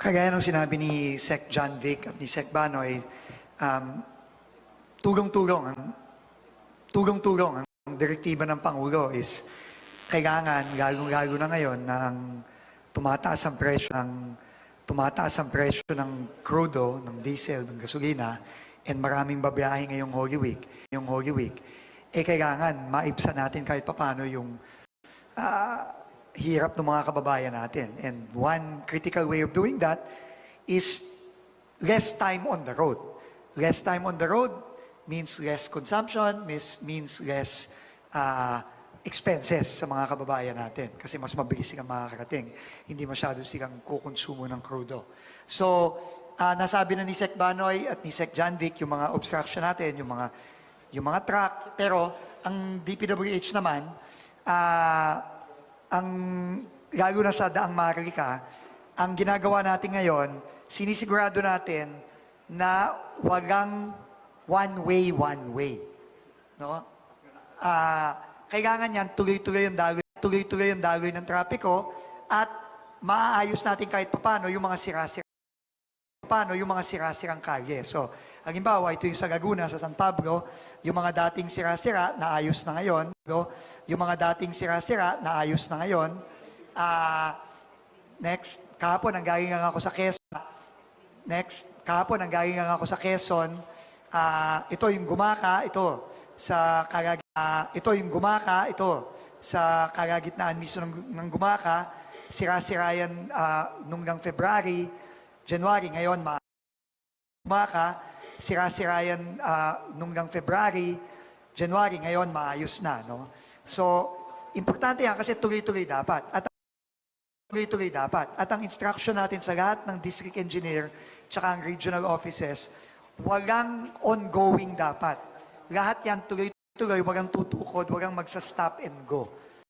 Kagaya ng sinabi ni Sec. John Vic at ni Sec. Banoy, um, tugong-tugong ang direktiba ng Pangulo is kailangan, lalo na ngayon, ng tumataas ang presyo ng crudo, ng diesel, ng gasolina, and maraming babiyahe ngayong Holy Week, kailangan maibsan natin kahit papano yung hirap ng mga kababayan natin. And one critical way of doing that is less time on the road. Less time on the road means less consumption, means less expenses sa mga kababayan natin. Kasi mas mabilis silang makakarating. Hindi masyado silang kukonsumo ng crudo. So, nasabi na ni Sec. Banoy at ni Sec. John Vic yung mga obstruction natin, yung mga truck. Pero, ang DPWH naman, lalo na sa Daang Marlica, ang ginagawa natin ngayon, sinisigurado natin na walang one way. No? Kailangan yan, tuloy-tuloy yung daloy ng trapiko at maaayos natin kahit papano yung mga sira-sirang kalye. So, halimbawa, ito yung sa Laguna, sa San Pablo, yung mga dating sira-sira, naayos na ngayon. Yung mga dating sira-sira, naayos na ngayon. Next, kahapon, ang galing lang ako sa Quezon. Ito yung gumaka, ito sa kalagitnaan mismo ng gumaka, sira-sira yan nung lang January, ngayon maayos na. No? So, importante yan kasi tuloy-tuloy dapat. At ang instruction natin sa lahat ng district engineer tsaka ang regional offices, walang ongoing dapat. Lahat yan tuloy-tuloy, walang tutukod, walang magsa-stop and go.